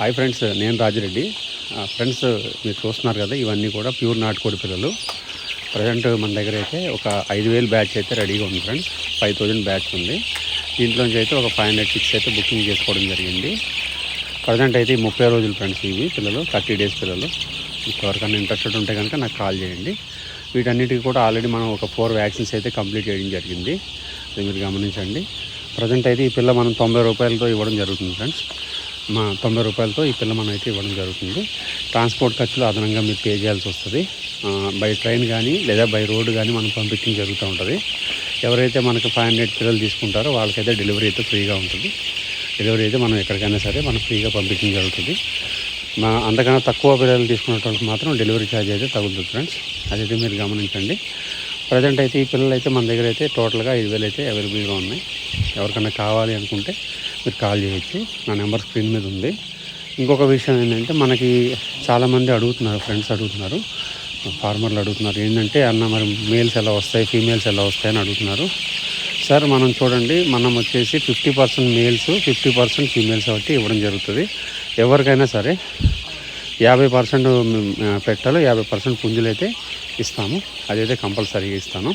Hi friends, నేను Rajireddy. Friends, మీరు చూస్తున్నారు కదా, ఇవన్నీ కూడా ప్యూర్ నాటుకోడి పిల్లలు. ప్రజెంట్ మన దగ్గర అయితే ఒక 5,000 బ్యాచ్ అయితే రెడీగా ఉంది ఫ్రెండ్స్. 5,000 బ్యాచ్ ఉంది. దీంట్లోంచి అయితే ఒక 500 చిక్స్ అయితే బుకింగ్ చేసుకోవడం జరిగింది. ప్రజెంట్ అయితే 30 రోజులు ఫ్రెండ్స్. ఇవి పిల్లలు 30 డేస్ పిల్లలు. ఎవరికైనా ఇంట్రెస్టెడ్ ఉంటే కనుక నాకు కాల్ చేయండి. వీటన్నిటికీ కూడా ఆల్రెడీ మనం ఒక 4 వ్యాక్సిన్స్ అయితే కంప్లీట్ చేయడం జరిగింది. అది మీరు గమనించండి. ప్రజెంట్ అయితే ఈ పిల్ల మనం 90 రూపాయలతో ఇవ్వడం జరుగుతుంది ఫ్రెండ్స్. 90 రూపాయలతో ఈ పిల్ల మనం అయితే ఇవ్వడం జరుగుతుంది. ట్రాన్స్పోర్ట్ ఖర్చులు అదనంగా మీరు పే చేయాల్సి వస్తుంది. బై ట్రైన్ కానీ లేదా బై రోడ్డు కానీ మనం పంపించడం జరుగుతూ ఉంటుంది. ఎవరైతే మనకు 500 పిల్లలు తీసుకుంటారో వాళ్ళకైతే డెలివరీ అయితే ఫ్రీగా ఉంటుంది. డెలివరీ అయితే మనం ఎక్కడికైనా సరే మనం ఫ్రీగా పంపించడం జరుగుతుంది. అంతకన్నా తక్కువ పిల్లలు తీసుకునే వాళ్ళకి మాత్రం డెలివరీ ఛార్జ్ అయితే తగులుతుంది ఫ్రెండ్స్. అదైతే మీరు గమనించండి. ప్రజెంట్ అయితే ఈ పిల్లలు అయితే మన దగ్గర అయితే టోటల్గా 5,000 అయితే అవైలబుల్గా ఉన్నాయి. ఎవరికైనా కావాలి అనుకుంటే మీరు కాల్ చేయొచ్చు. నా నెంబర్ స్క్రీన్ మీద ఉంది. ఇంకొక విషయం ఏంటంటే, మనకి చాలామంది అడుగుతున్నారు, ఫ్రెండ్స్ అడుగుతున్నారు, ఫార్మర్లు అడుగుతున్నారు ఏంటంటే, అన్న మరి మేల్స్ ఎలా వస్తాయి, ఫీమేల్స్ ఎలా వస్తాయని అడుగుతున్నారు. సార్, మనం చూడండి, మనం వచ్చేసి 50% మేల్స్ 50% ఫీమేల్స్ బట్టి ఇవ్వడం జరుగుతుంది. ఎవరికైనా సరే 50% పెట్టాలి, 50% పుంజులు అయితే ఇస్తాము. అదైతే కంపల్సరీగా ఇస్తాను.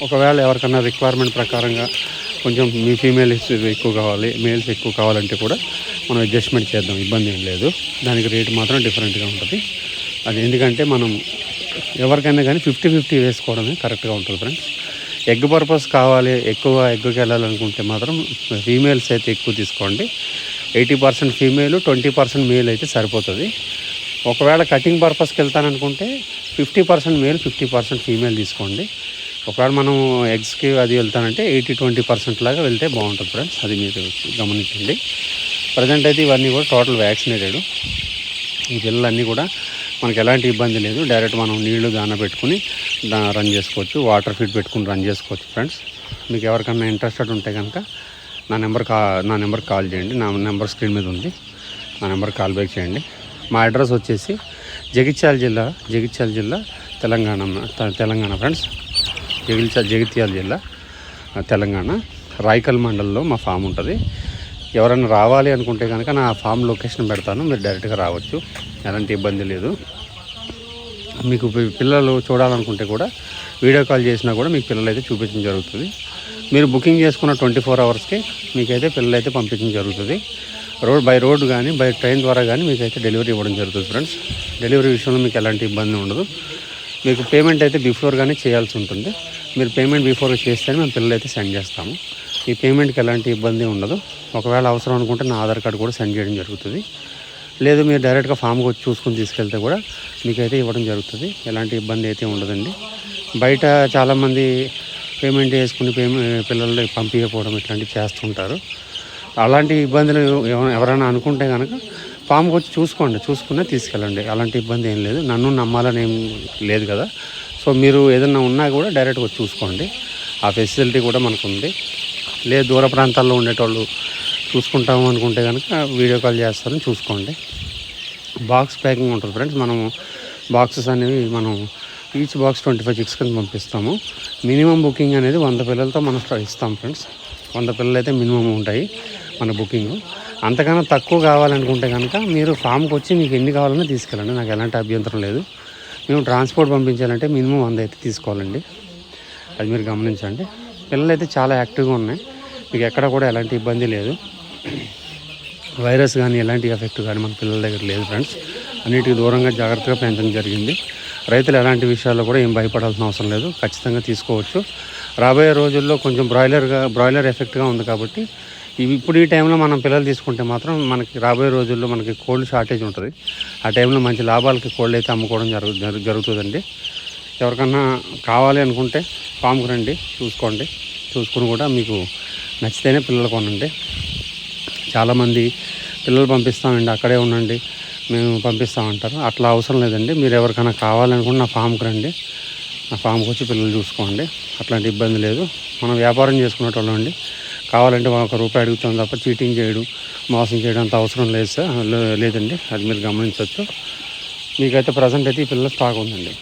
ఒకవేళ ఎవరికైనా రిక్వైర్మెంట్ ప్రకారంగా కొంచెం మీ ఫీమేల్స్ ఎక్కువ కావాలి, మేల్స్ ఎక్కువ కావాలంటే కూడా మనం అడ్జస్ట్మెంట్ చేద్దాం, ఇబ్బంది ఏం లేదు. దానికి రేటు మాత్రం డిఫరెంట్గా ఉంటుంది. అది ఎందుకంటే మనం ఎవరికైనా కానీ 50-50 వేసుకోవడమే కరెక్ట్గా ఉంటుంది ఫ్రెండ్స్. ఎగ్ పర్పస్ కావాలి, ఎక్కువ ఎగ్గుకి వెళ్ళాలనుకుంటే మాత్రం ఫీమేల్స్ అయితే ఎక్కువ తీసుకోండి. 80% ఫీమేల్, 20% మేల్ అయితే సరిపోతుంది. ఒకవేళ కటింగ్ పర్పస్కి వెళ్తాననుకుంటే 50% మేల్, 50% ఫీమేల్ తీసుకోండి. ఒకవేళ మనం ఎగ్స్కి అది వెళ్తానంటే 80-20% లాగా వెళ్తే బాగుంటుంది ఫ్రెండ్స్. అది మీరు గమనించండి. ప్రజెంట్ అయితే ఇవన్నీ కూడా టోటల్ వ్యాక్సినేటెడ్. ఈ పిల్లలన్నీ కూడా మనకి ఎలాంటి ఇబ్బంది లేదు. డైరెక్ట్ మనం నీళ్లు దాన పెట్టుకుని రన్ చేసుకోవచ్చు, వాటర్ ఫీడ్ పెట్టుకుని రన్ చేసుకోవచ్చు ఫ్రెండ్స్. మీకు ఎవరికన్నా ఇంట్రెస్టెడ్ ఉంటే కనుక నా నెంబర్కి కాల్ చేయండి. నా నెంబర్ స్క్రీన్ మీద ఉంది. నా నెంబర్కి కాల్ బ్యాక్ చేయండి. మా అడ్రస్ వచ్చేసి జగిత్యాల జిల్లా తెలంగాణ ఫ్రెండ్స్. జగిత్యాల జిల్లా తెలంగాణ, రాయకల్ మండలంలో మా ఫామ్ ఉంటుంది. ఎవరైనా రావాలి అనుకుంటే కనుక నా ఫామ్ లొకేషన్ పెడతాను, మీరు డైరెక్ట్గా రావచ్చు, ఎలాంటి ఇబ్బంది లేదు. మీకు పిల్లలు చూడాలనుకుంటే కూడా వీడియో కాల్ చేసినా కూడా మీకు పిల్లలు అయితే చూపించడం జరుగుతుంది. మీరు బుకింగ్ చేసుకున్న 24 అవర్స్కి మీకైతే పిల్లలు అయితే పంపించడం జరుగుతుంది. బై రోడ్ కానీ బై ట్రైన్ ద్వారా కానీ మీకైతే డెలివరీ ఇవ్వడం జరుగుతుంది ఫ్రెండ్స్. డెలివరీ విషయంలో మీకు ఎలాంటి ఇబ్బంది ఉండదు. మీకు పేమెంట్ అయితే బిఫోర్గానే చేయాల్సి ఉంటుంది. మీరు పేమెంట్ బిఫోర్గా చేస్తేనే మేము పిల్లలు అయితే సెండ్ చేస్తాము. ఈ పేమెంట్కి ఎలాంటి ఇబ్బంది ఉండదు. ఒకవేళ అవసరం అనుకుంటే నా ఆధార్ కార్డు కూడా సెండ్ చేయడం జరుగుతుంది. లేదు మీరు డైరెక్ట్గా ఫామ్కి వచ్చి చూసుకుని తీసుకెళ్తే కూడా మీకైతే ఇవ్వడం జరుగుతుంది. ఎలాంటి ఇబ్బంది అయితే ఉండదండి. బయట చాలామంది పేమెంట్ వేసుకుని పిల్లలు పంపించకపోవడం ఇట్లాంటివి చేస్తుంటారు. అలాంటి ఇబ్బందులు ఎవరైనా అనుకుంటే కనుక ఫామ్కి వచ్చి చూసుకునే తీసుకెళ్ళండి. అలాంటి ఇబ్బంది ఏం లేదు. నన్ను నమ్మాలని ఏం లేదు కదా. సో మీరు ఏదన్నా ఉన్నా కూడా డైరెక్ట్గా వచ్చి చూసుకోండి. ఆ ఫెసిలిటీ కూడా మనకు ఉంది. లేదు దూర ప్రాంతాల్లో ఉండేటోళ్ళు చూసుకుంటాము అనుకుంటే కనుక వీడియో కాల్ చేస్తారని చూసుకోండి. బాక్స్ ప్యాకింగ్ ఉంటుంది ఫ్రెండ్స్. మనము బాక్సెస్ అనేవి మనం ఈచ్ బాక్స్ 25 చిక్స్ కింద పంపిస్తాము. మినిమం బుకింగ్ అనేది 100 పిల్లలతో మనం ఇస్తాం ఫ్రెండ్స్. 100 పిల్లలు అయితే మినిమం ఉంటాయి మన బుకింగ్. అంతకన్నా తక్కువ కావాలనుకుంటే కనుక మీరు ఫామ్కి వచ్చి మీకు ఎన్ని కావాలన్నా తీసుకెళ్ళండి, నాకు ఎలాంటి అభ్యంతరం లేదు. మేము ట్రాన్స్పోర్ట్ పంపించాలంటే మినిమం 100 అయితే తీసుకోవాలండి. అది మీరు గమనించండి. పిల్లలు అయితే చాలా యాక్టివ్గా ఉన్నాయి. మీకు ఎక్కడ కూడా ఎలాంటి ఇబ్బంది లేదు. వైరస్ కానీ ఎలాంటి ఎఫెక్ట్ కానీ మన పిల్లల దగ్గర లేదు ఫ్రెండ్స్. అన్నిటికీ దూరంగా జాగ్రత్తగా పెంచడం జరిగింది. రైతులు ఎలాంటి విషయాల్లో కూడా ఏం భయపడాల్సిన అవసరం లేదు. ఖచ్చితంగా తీసుకోవచ్చు. రాబోయే రోజుల్లో కొంచెం బ్రాయిలర్ ఎఫెక్ట్గా ఉంది కాబట్టి ఇప్పుడు ఈ టైంలో మనం పిల్లలు తీసుకుంటే మాత్రం మనకి రాబోయే రోజుల్లో మనకి కోల్డ్ షార్టేజ్ ఉంటుంది. ఆ టైంలో మంచి లాభాలకి కోల్డ్ అయితే అమ్ముకోవడం జరుగుతుందండి. ఎవరికన్నా కావాలి అనుకుంటే ఫామ్కి రండి, చూసుకుని కూడా మీకు నచ్చితేనే పిల్లలు కొనండి. చాలామంది పిల్లలు పంపిస్తామండి, అక్కడే ఉండండి, మేము పంపిస్తామంటారు. అట్లా అవసరం లేదండి. మీరు ఎవరికైనా కావాలనుకుంటే నా ఫామ్కి రండి, నా ఫామ్కి వచ్చి పిల్లలు చూసుకోండి. అట్లాంటి ఇబ్బంది లేదు. మనం వ్యాపారం చేసుకునేటోళ్ళం అండి. కావాలంటే ₹1 అడుగుతాం తప్ప చీటింగ్ చేయడం, మోసం చేయడం అంత అవసరం లేదండి. అది మీరు గమనించవచ్చు. మీకైతే ప్రజెంట్ అయితే ఈ పిల్లల స్టాక్ ఉందండి.